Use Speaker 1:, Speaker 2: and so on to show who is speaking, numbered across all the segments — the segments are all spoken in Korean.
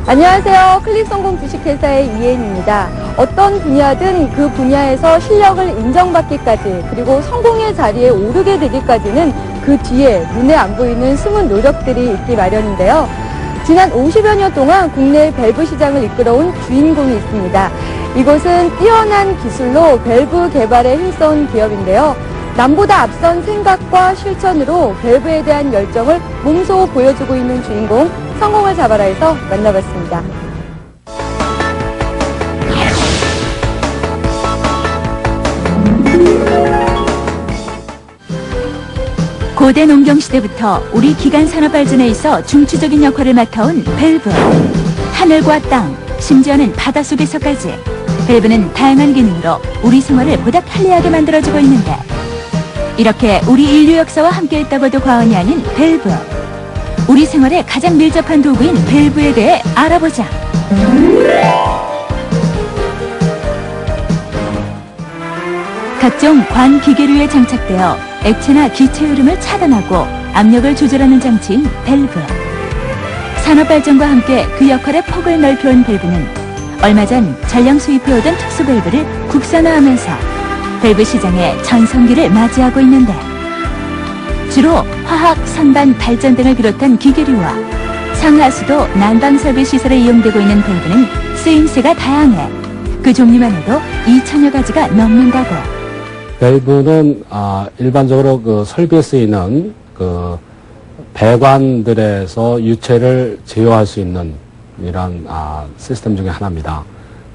Speaker 1: 안녕하세요. 클릭성공 주식회사의 이혜인입니다. 어떤 분야든 그 분야에서 실력을 인정받기까지 그리고 성공의 자리에 오르게 되기까지는 그 뒤에 눈에 안 보이는 숨은 노력들이 있기 마련인데요. 지난 50여 년 동안 국내 밸브 시장을 이끌어온 주인공이 있습니다. 이곳은 뛰어난 기술로 밸브 개발에 힘써온 기업인데요. 남보다 앞선 생각과 실천으로 밸브에 대한 열정을 몸소 보여주고 있는 주인공, 성공을 잡아라에서 만나봤습니다.
Speaker 2: 고대 농경시대부터 우리 기간산업 발전에 있어 중추적인 역할을 맡아온 밸브. 하늘과 땅, 심지어는 바닷속에서까지 밸브는 다양한 기능으로 우리 생활을 보다 편리하게 만들어주고 있는데, 이렇게 우리 인류 역사와 함께했다고 해도 과언이 아닌 밸브. 우리 생활에 가장 밀접한 도구인 밸브에 대해 알아보자. 각종 관 기계류에 장착되어 액체나 기체 흐름을 차단하고 압력을 조절하는 장치인 밸브. 산업 발전과 함께 그 역할의 폭을 넓혀온 밸브는 얼마 전 전량 수입해오던 특수 밸브를 국산화하면서 밸브 시장의 전성기를 맞이하고 있는데, 주로 화학, 선반, 발전 등을 비롯한 기계류와 상하수도, 난방설비 시설에 이용되고 있는 밸브는 쓰임새가 다양해 그 종류만 해도 2천여 가지가 넘는다고.
Speaker 3: 밸브는 일반적으로 그 설비에 쓰이는 그 배관들에서 유체를 제어할 수 있는 이런 시스템 중에 하나입니다.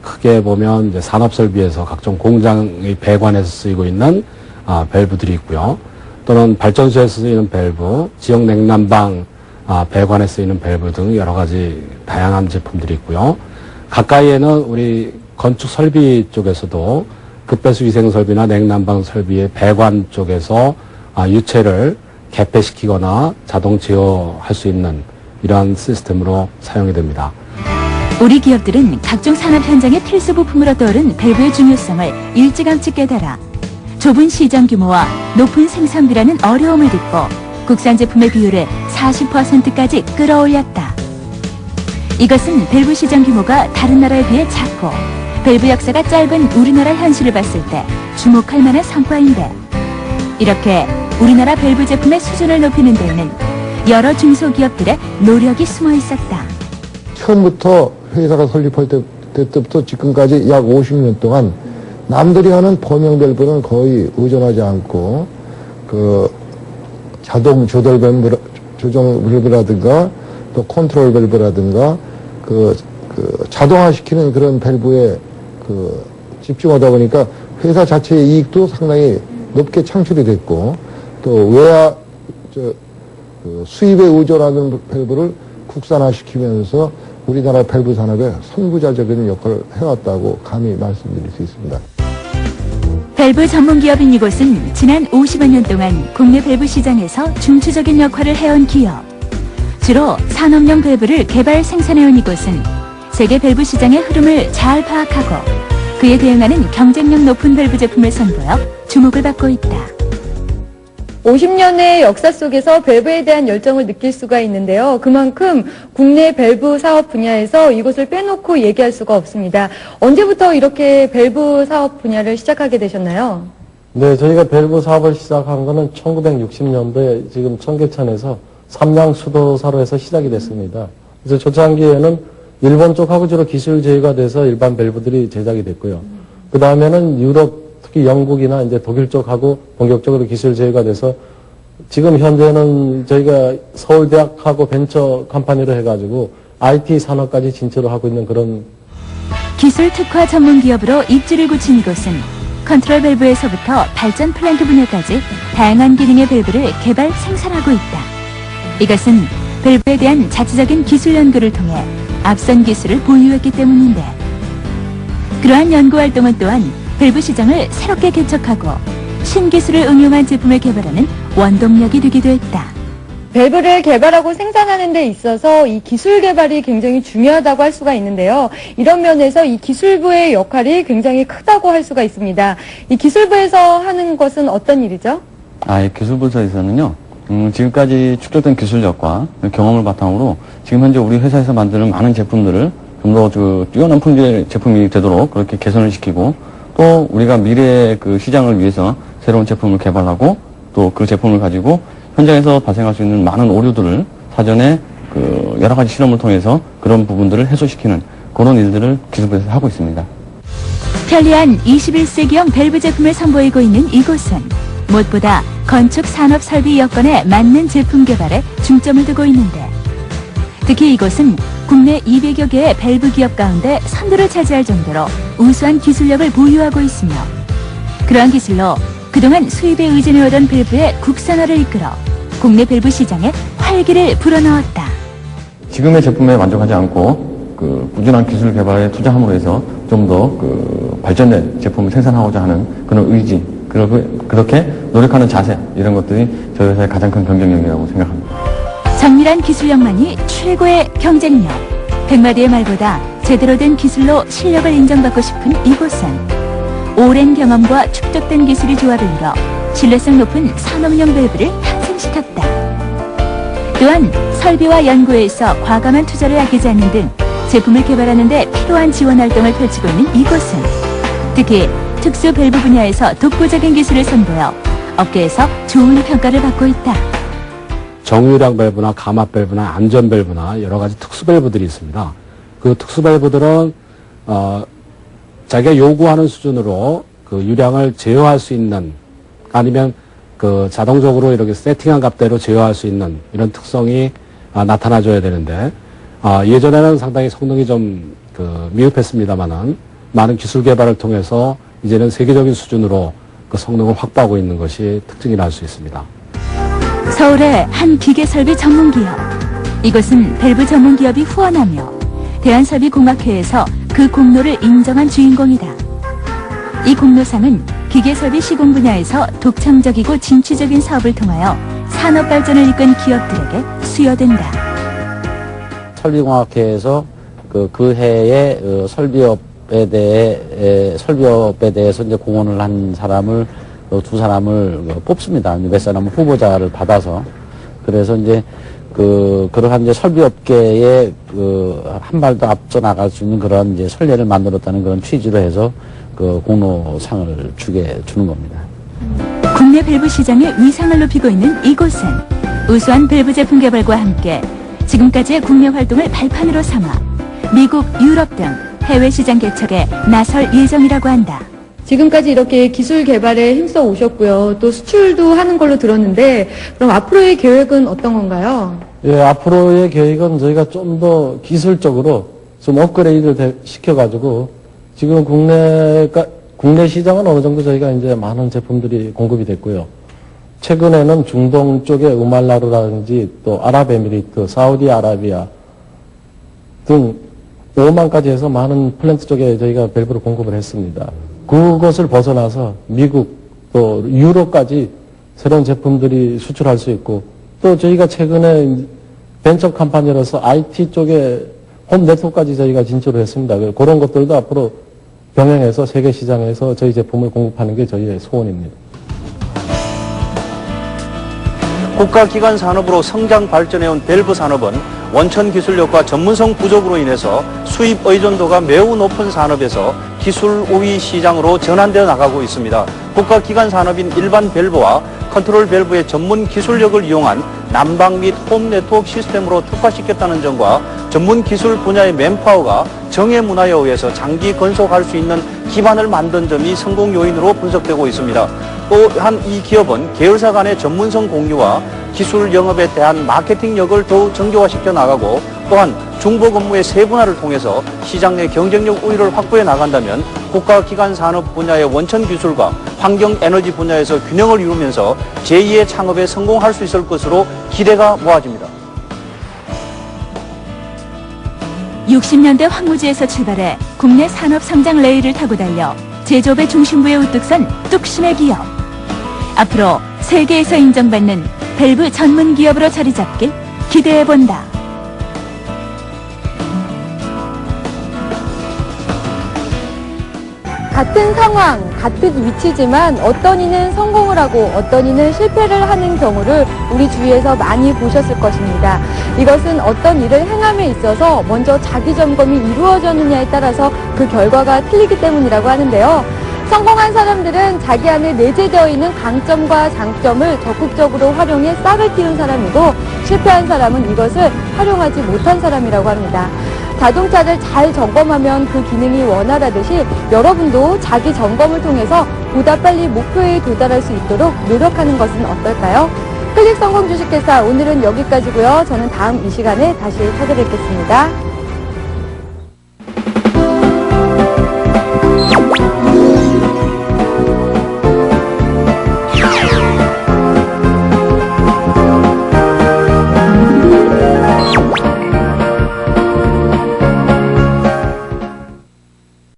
Speaker 3: 크게 보면 이제 산업 설비에서 각종 공장의 배관에서 쓰이고 있는 밸브들이 있고요. 또는 발전소에서 쓰이는 밸브, 지역 냉난방 배관에 쓰이는 밸브 등 여러 가지 다양한 제품들이 있고요. 가까이에는 우리 건축 설비 쪽에서도 급배수 위생 설비나 냉난방 설비의 배관 쪽에서 유체를 개폐시키거나 자동 제어할 수 있는 이러한 시스템으로 사용이 됩니다.
Speaker 2: 우리 기업들은 각종 산업 현장의 필수 부품으로 떠오른 밸브의 중요성을 일찌감치 깨달아 좁은 시장 규모와 높은 생산비라는 어려움을 딛고 국산 제품의 비율을 40%까지 끌어올렸다. 이것은 밸브 시장 규모가 다른 나라에 비해 작고 밸브 역사가 짧은 우리나라 현실을 봤을 때 주목할 만한 성과인데, 이렇게 우리나라 밸브 제품의 수준을 높이는 데에는 여러 중소기업들의 노력이 숨어 있었다.
Speaker 4: 처음부터 회사가 설립할 때부터 지금까지 약 50년 동안 남들이 하는 범용 밸브는 거의 의존하지 않고 그 자동 조절 밸브, 조정 밸브라든가 또 컨트롤 밸브라든가 그 자동화시키는 그런 밸브에 집중하다 보니까 회사 자체의 이익도 상당히 높게 창출이 됐고, 또 수입에 의존하는 밸브를 국산화시키면서 우리나라 밸브 산업의 선구자적인 역할을 해왔다고 감히 말씀드릴 수 있습니다.
Speaker 2: 밸브 전문기업인 이곳은 지난 50여 년 동안 국내 밸브 시장에서 중추적인 역할을 해온 기업. 주로 산업용 밸브를 개발 생산해온 이곳은 세계 밸브 시장의 흐름을 잘 파악하고 그에 대응하는 경쟁력 높은 밸브 제품을 선보여 주목을 받고 있다.
Speaker 1: 50년의 역사 속에서 밸브에 대한 열정을 느낄 수가 있는데요. 그만큼 국내 밸브 사업 분야에서 이곳을 빼놓고 얘기할 수가 없습니다. 언제부터 이렇게 밸브 사업 분야를 시작하게 되셨나요?
Speaker 5: 네, 저희가 밸브 사업을 시작한 거는 1960년도에 지금 청계천에서 삼양 수도사로 해서 시작이 됐습니다. 그래서 초창기에는 일본 쪽하고 주로 기술 제휴가 돼서 일반 밸브들이 제작이 됐고요. 그 다음에는 유럽, 특히 영국이나 이제 독일 쪽하고 본격적으로 기술 제휴가 돼서 지금 현재는 저희가 서울대학하고 벤처 컴퍼니로 해가지고 IT 산업까지 진출을 하고 있는 그런
Speaker 2: 기술 특화 전문 기업으로 입지를 굳힌 이곳은 컨트롤 밸브에서부터 발전 플랜트 분야까지 다양한 기능의 밸브를 개발 생산하고 있다. 이것은 밸브에 대한 자체적인 기술 연구를 통해 앞선 기술을 보유했기 때문인데, 그러한 연구 활동은 또한 밸브 시장을 새롭게 개척하고 신기술을 응용한 제품을 개발하는 원동력이 되기도 했다.
Speaker 1: 밸브를 개발하고 생산하는 데 있어서 이 기술 개발이 굉장히 중요하다고 할 수가 있는데요. 이런 면에서 이 기술부의 역할이 굉장히 크다고 할 수가 있습니다. 이 기술부에서 하는 것은 어떤 일이죠?
Speaker 6: 이 기술부서에서는요, 지금까지 축적된 기술력과 경험을 바탕으로 지금 현재 우리 회사에서 만드는 많은 제품들을 좀 더 뛰어난 품질 제품이 되도록 그렇게 개선을 시키고 또 우리가 미래의 그 시장을 위해서 새로운 제품을 개발하고 또 그 제품을 가지고 현장에서 발생할 수 있는 많은 오류들을 사전에 그 여러 가지 실험을 통해서 그런 부분들을 해소시키는 그런 일들을 기술부에서 하고 있습니다.
Speaker 2: 편리한 21세기형 밸브 제품을 선보이고 있는 이곳은 무엇보다 건축 산업 설비 여건에 맞는 제품 개발에 중점을 두고 있는데 특히 이곳은 국내 200여 개의 밸브 기업 가운데 선두를 차지할 정도로 우수한 기술력을 보유하고 있으며 그러한 기술로 그동안 수입에 의존해오던 밸브의 국산화를 이끌어 국내 밸브 시장에 활기를 불어넣었다.
Speaker 6: 지금의 제품에 만족하지 않고 그 꾸준한 기술 개발에 투자함으로 해서 좀 더 그 발전된 제품을 생산하고자 하는 그런 의지, 그렇게 노력하는 자세 이런 것들이 저희 회사의 가장 큰 경쟁력이라고 생각합니다.
Speaker 2: 정밀한 기술력만이 최고의 경쟁력. 100마디의 말보다 제대로 된 기술로 실력을 인정받고 싶은 이곳은 오랜 경험과 축적된 기술이 조합을 이뤄 신뢰성 높은 산업용 밸브를 탄생시켰다. 또한 설비와 연구에 있어 과감한 투자를 아끼지 않는 등 제품을 개발하는 데 필요한 지원 활동을 펼치고 있는 이곳은 특히 특수 밸브 분야에서 독보적인 기술을 선보여 업계에서 좋은 평가를 받고 있다.
Speaker 3: 정유량 밸브나 가마 밸브나 안전 밸브나 여러 가지 특수 밸브들이 있습니다. 그 특수 밸브들은 자기가 요구하는 수준으로 그 유량을 제어할 수 있는 아니면 그 자동적으로 이렇게 세팅한 값대로 제어할 수 있는 이런 특성이 나타나줘야 되는데 예전에는 상당히 성능이 좀 미흡했습니다만은 많은 기술 개발을 통해서 이제는 세계적인 수준으로 그 성능을 확보하고 있는 것이 특징이라 할 수 있습니다.
Speaker 2: 서울의 한 기계설비 전문기업. 이곳은 밸브 전문기업이 후원하며 대한설비공학회에서 그 공로를 인정한 주인공이다. 이 공로상은 기계설비 시공 분야에서 독창적이고 진취적인 사업을 통하여 산업 발전을 이끈 기업들에게 수여된다.
Speaker 7: 설비공학회에서 그 해에 설비업에 대해서 이제 공헌을 한 사람을 두 사람을 뽑습니다. 몇 사람은 후보자를 받아서 그래서 이제 그러한 이제 설비업계에 한 발 더 앞서 나갈 수 있는 그런 이제 선례를 만들었다는 그런 취지로 해서 공로상을 주는 겁니다.
Speaker 2: 국내 밸브 시장의 위상을 높이고 있는 이곳은 우수한 밸브 제품 개발과 함께 지금까지의 국내 활동을 발판으로 삼아 미국, 유럽 등 해외 시장 개척에 나설 예정이라고 한다.
Speaker 1: 지금까지 이렇게 기술 개발에 힘써 오셨고요. 또 수출도 하는 걸로 들었는데 그럼 앞으로의 계획은 어떤 건가요?
Speaker 5: 예, 앞으로의 계획은 저희가 좀 더 기술적으로 좀 업그레이드 시켜가지고 지금 국내 시장은 어느 정도 저희가 이제 많은 제품들이 공급이 됐고요. 최근에는 중동 쪽의 우말라르라든지 또 아랍에미리트, 사우디아라비아 등 오만까지 해서 많은 플랜트 쪽에 저희가 밸브를 공급을 했습니다. 그것을 벗어나서 미국 또 유럽까지 새로운 제품들이 수출할 수 있고 또 저희가 최근에 벤처 컴퍼니로서 IT 쪽에 홈 네트워크까지 저희가 진출을 했습니다. 그런 것들도 앞으로 병행해서 세계 시장에서 저희 제품을 공급하는 게 저희의 소원입니다.
Speaker 8: 국가기관 산업으로 성장 발전해온 밸브 산업은 원천 기술력과 전문성 부족으로 인해서 수입 의존도가 매우 높은 산업에서 기술 우위 시장으로 전환되어 나가고 있습니다. 국가기관 산업인 일반 밸브와 컨트롤 밸브의 전문 기술력을 이용한 난방 및 홈 네트워크 시스템으로 특화시켰다는 점과 전문 기술 분야의 맨파워가 정예 문화에 의해서 장기 건속할 수 있는 기반을 만든 점이 성공 요인으로 분석되고 있습니다. 또한 이 기업은 계열사 간의 전문성 공유와 기술 영업에 대한 마케팅력을 더욱 정교화시켜 나가고 또한 중복 업무의 세분화를 통해서 시장 내 경쟁력 우위를 확보해 나간다면 국가기관 산업 분야의 원천 기술과 환경 에너지 분야에서 균형을 이루면서 제2의 창업에 성공할 수 있을 것으로 기대가 모아집니다.
Speaker 2: 60년대 황무지에서 출발해 국내 산업 성장 레일을 타고 달려 제조업의 중심부에 우뚝 선 뚝심의 기업. 앞으로 세계에서 인정받는 밸브 전문 기업으로 자리 잡길 기대해본다.
Speaker 1: 같은 상황, 같은 위치지만 어떤 이는 성공을 하고 어떤 이는 실패를 하는 경우를 우리 주위에서 많이 보셨을 것입니다. 이것은 어떤 일을 행함에 있어서 먼저 자기 점검이 이루어졌느냐에 따라서 그 결과가 틀리기 때문이라고 하는데요. 성공한 사람들은 자기 안에 내재되어 있는 강점과 장점을 적극적으로 활용해 싹을 틔운 사람이고, 실패한 사람은 이것을 활용하지 못한 사람이라고 합니다. 자동차를 잘 점검하면 그 기능이 원활하듯이 여러분도 자기 점검을 통해서 보다 빨리 목표에 도달할 수 있도록 노력하는 것은 어떨까요? 클릭 성공 주식회사 오늘은 여기까지고요. 저는 다음 이 시간에 다시 찾아뵙겠습니다.